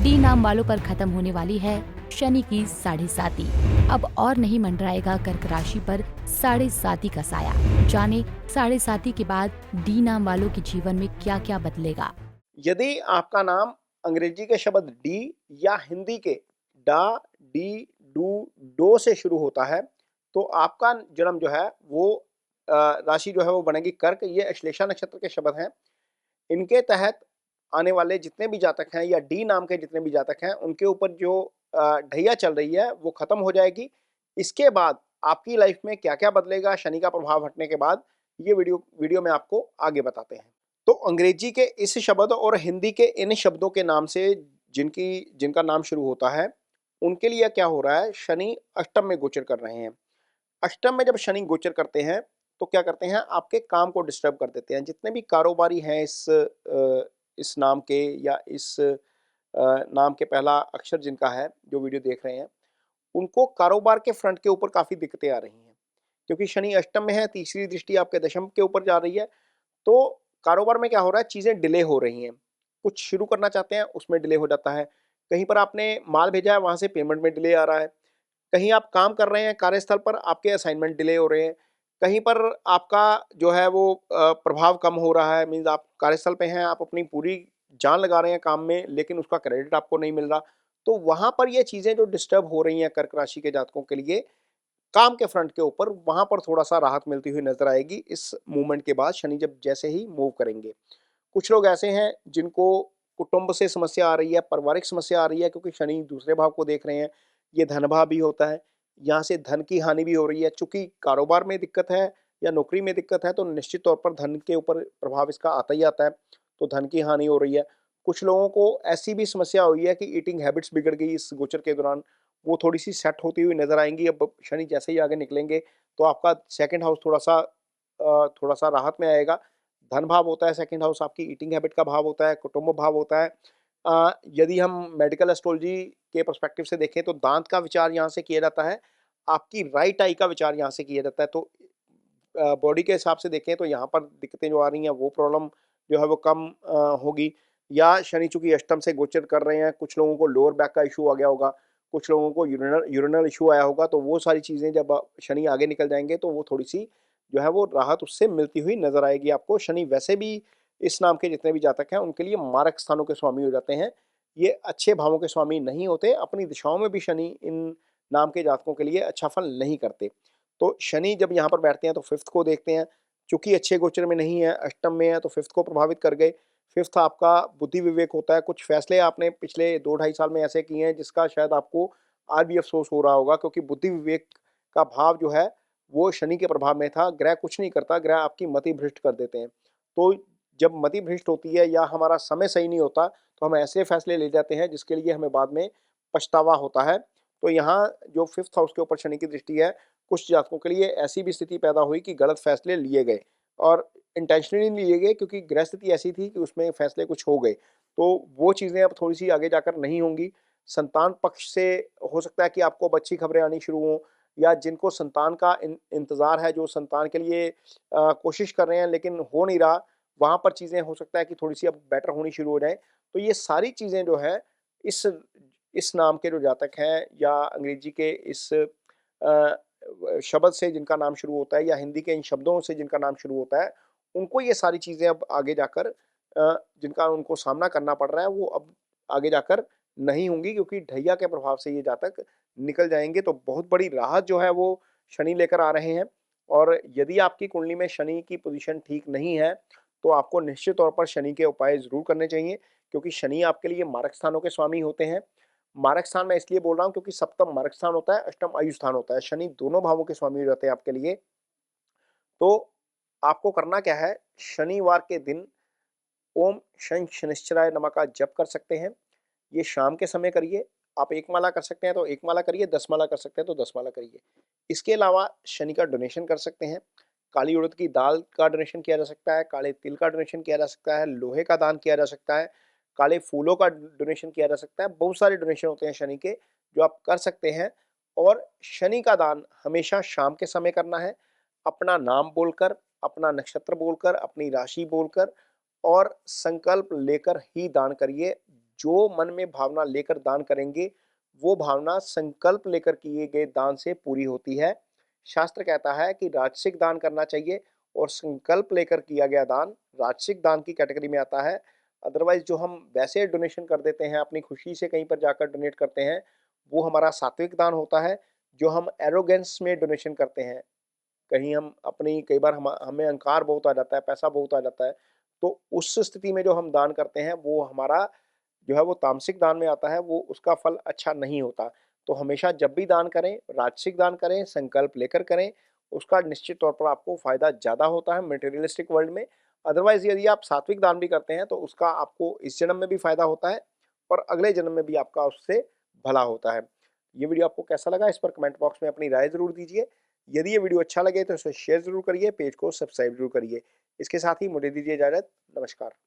D नाम वालों पर खत्म होने वाली है शनि की साढ़े साती। अब और नहीं मंडराएगा कर्क राशि पर साढ़े साती का साया। जाने साढ़े साती के बाद डी नाम वालों के जीवन में क्या क्या बदलेगा। यदि आपका नाम अंग्रेजी के शब्द डी या हिंदी के डा, डी, डू, डो से शुरू होता है, तो आपका जन्म जो है वो राशि जो है वो बनेगी कर्क। ये अश्लेषा नक्षत्र के शब्द हैं। इनके तहत आने वाले जितने भी जातक हैं या डी नाम के जितने भी जातक हैं, उनके ऊपर जो ढैया चल रही है वो खत्म हो जाएगी। इसके बाद आपकी लाइफ में क्या-क्या बदलेगा शनि का प्रभाव हटने के बाद, ये वीडियो में आपको आगे बताते हैं। तो अंग्रेजी के इस शब्द और हिंदी के इन शब्दों के नाम से जिनका नाम शुरू होता है, उनके लिए क्या हो रहा है, शनि अष्टम में गोचर कर रहे हैं। अष्टम में जब शनि गोचर करते हैं, तो क्या करते हैं, आपके काम को डिस्टर्ब कर देते हैं। जितने भी कारोबारी हैं इस नाम के या इस नाम के पहला अक्षर जिनका है, जो वीडियो देख रहे हैं, उनको कारोबार के फ्रंट के ऊपर काफ़ी दिक्कतें आ रही हैं। क्योंकि शनि अष्टम में है, तीसरी दृष्टि आपके दशम के ऊपर जा रही है, तो कारोबार में क्या हो रहा है, चीज़ें डिले हो रही हैं। कुछ शुरू करना चाहते हैं, उसमें डिले हो जाता है। कहीं पर आपने माल भेजा है, वहाँ से पेमेंट में डिले आ रहा है। कहीं आप काम कर रहे हैं कार्यस्थल पर, आपके असाइनमेंट डिले हो रहे हैं। कहीं पर आपका जो है वो प्रभाव कम हो रहा है, मीन्स आप कार्यस्थल पे हैं, आप अपनी पूरी जान लगा रहे हैं काम में, लेकिन उसका क्रेडिट आपको नहीं मिल रहा। तो वहाँ पर ये चीज़ें जो डिस्टर्ब हो रही हैं कर्क राशि के जातकों के लिए, काम के फ्रंट के ऊपर, वहाँ पर थोड़ा-सा राहत मिलती हुई नज़र आएगी इस मूवमेंट के बाद, शनि जब जैसे ही मूव करेंगे। कुछ लोग ऐसे हैं जिनको कुटुंब से समस्या आ रही है, पारिवारिक समस्या आ रही है, क्योंकि शनि दूसरे भाव को देख रहे हैं। ये धन भाव भी होता है, यहाँ से धन की हानि भी हो रही है। चूँकि कारोबार में दिक्कत है या नौकरी में दिक्कत है, तो निश्चित तौर पर धन के ऊपर प्रभाव इसका आता ही आता है, तो धन की हानि हो रही है। कुछ लोगों को ऐसी भी समस्या हुई है कि ईटिंग हैबिट्स बिगड़ गई इस गोचर के दौरान, वो थोड़ी-सी सेट होती हुई नज़र आएँगी। अब शनि जैसे ही आगे निकलेंगे, तो आपका सेकंड हाउस थोड़ा-सा राहत में आएगा। धन भाव होता है सेकंड हाउस, आपकी ईटिंग हैबिट का भाव होता है, कुटुंब भाव होता है। यदि हम मेडिकल एस्ट्रोलॉजी के पर्सपेक्टिव से देखें, तो दाँत का विचार यहाँ से किया जाता है, आपकी राइट आई का विचार यहाँ से किया जाता है। तो बॉडी के हिसाब से देखें तो यहाँ पर दिक्कतें जो आ रही हैं, वो प्रॉब्लम जो है वो कम होगी। या शनि चूँकि अष्टम से गोचर कर रहे हैं, कुछ लोगों को लोअर बैक का इश्यू आ गया होगा, कुछ लोगों को यूरिनल इश्यू आया होगा, तो वो सारी चीज़ें जब शनि आगे निकल जाएँगे, तो वो थोड़ी-सी जो है वो राहत उससे मिलती हुई नज़र आएगी आपको। शनि वैसे भी इस नाम के जितने भी जातक हैं, उनके लिए मारक स्थानों के स्वामी हो जाते हैं। ये अच्छे भावों के स्वामी नहीं होते, अपनी दिशाओं में भी शनि इन नाम के जातकों के लिए अच्छा फल नहीं करते। तो शनि जब यहाँ पर बैठते हैं, तो 5th को देखते हैं, चूँकि अच्छे गोचर में नहीं है, अष्टम में है, तो 5th को प्रभावित कर गए। 5th आपका बुद्धि विवेक होता है, कुछ फैसले आपने पिछले 2 ढाई साल में ऐसे किए हैं, जिसका शायद आपको आज भी अफ़सोस हो रहा होगा, क्योंकि बुद्धि विवेक का भाव जो है, वो शनि के प्रभाव में था। ग्रह कुछ नहीं करता, ग्रह आपकी मति भ्रष्ट कर देते हैं। तो जब मति भ्रष्ट होती है या हमारा समय सही नहीं होता, तो हम ऐसे फैसले ले जाते हैं जिसके लिए हमें बाद में पछतावा होता है। तो यहाँ जो 5th हाउस के ऊपर शनि की दृष्टि है, कुछ जातकों के लिए ऐसी भी स्थिति पैदा हुई कि गलत फैसले लिए गए और इंटेंशनली नहीं लिए गए, क्योंकि ग्रह स्थिति ऐसी थी कि उसमें फैसले कुछ हो गए। तो वो चीज़ें अब थोड़ी-सी आगे जाकर नहीं होंगी। संतान पक्ष से हो सकता है कि आपको अब अच्छी खबरें आनी शुरू हों, या जिनको संतान का इंतज़ार है, जो संतान के लिए कोशिश कर रहे हैं लेकिन हो नहीं रहा, वहाँ पर चीज़ें हो सकता है कि थोड़ी-सी अब बेटर होनी शुरू हो जाएँ। तो ये सारी चीज़ें जो है, इस नाम के जो जातक हैं या अंग्रेजी के इस शब्द से जिनका नाम शुरू होता है या हिंदी के इन शब्दों से जिनका नाम शुरू होता है, उनको ये सारी चीज़ें अब आगे जाकर जिनका उनको सामना करना पड़ रहा है, वो अब आगे जाकर नहीं होंगी, क्योंकि ढैया के प्रभाव से ये जातक निकल जाएँगे। तो बहुत बड़ी राहत जो है वो शनि लेकर आ रहे हैं। और यदि आपकी कुंडली में शनि की पोज़ीशन ठीक नहीं है, तो आपको निश्चित तौर पर शनि के उपाय ज़रूर करने चाहिए, क्योंकि शनि आपके लिए मारक स्थानों के स्वामी होते हैं। मारक स्थान मैं इसलिए बोल रहा हूँ, क्योंकि सप्तम मारक स्थान होता है, अष्टम आयु स्थान होता है। शनि दोनों भावों के स्वामी हो जाते हैं आपके लिए। तो आपको करना क्या है, शनिवार के दिन ओम शं शनिश्चराय नमः का जप कर सकते हैं। ये शाम के समय करिए। आप 1 माला कर सकते हैं तो 1 माला करिए, 10 माला कर सकते हैं तो 10 माला करिए। इसके अलावा शनि का डोनेशन कर सकते हैं। काली उड़द की दाल का डोनेशन किया जा सकता है, काले तिल का डोनेशन किया जा सकता है, लोहे का दान किया जा सकता है, काले फूलों का डोनेशन किया जा सकता है। बहुत सारे डोनेशन होते हैं शनि के, जो आप कर सकते हैं। और शनि का दान हमेशा शाम के समय करना है। अपना नाम बोलकर, अपना नक्षत्र बोलकर, अपनी राशि बोलकर और संकल्प लेकर ही दान करिए। जो मन में भावना लेकर दान करेंगे, वो भावना संकल्प लेकर किए गए दान से पूरी होती है। शास्त्र कहता है कि राजसिक दान करना चाहिए और संकल्प लेकर किया गया दान राजसिक दान की कैटेगरी में आता है। अदरवाइज़ जो हम वैसे डोनेशन कर देते हैं, अपनी खुशी से कहीं पर जाकर डोनेट करते हैं, वो हमारा सात्विक दान होता है। जो हम एरोगेंस में डोनेशन करते हैं, कहीं हम अपनी कई बार हमें अहंकार बहुत आ जाता है, पैसा बहुत आ जाता है, तो उस स्थिति में जो हम दान करते हैं, वो हमारा जो है वो तामसिक दान में आता है, वो उसका फल अच्छा नहीं होता। तो हमेशा जब भी दान करें, राजसिक दान करें, संकल्प लेकर करें, उसका निश्चित तौर पर आपको फ़ायदा ज़्यादा होता है मटेरियलिस्टिक वर्ल्ड में। अदरवाइज़ यदि आप सात्विक दान भी करते हैं, तो उसका आपको इस जन्म में भी फ़ायदा होता है और अगले जन्म में भी आपका उससे भला होता है। ये वीडियो आपको कैसा लगा, इस पर कमेंट बॉक्स में अपनी राय ज़रूर दीजिए। यदि ये वीडियो अच्छा लगे तो इसे शेयर ज़रूर करिए, पेज को सब्सक्राइब ज़रूर करिए। इसके साथ ही मुझे दीजिए इजाज़त। नमस्कार।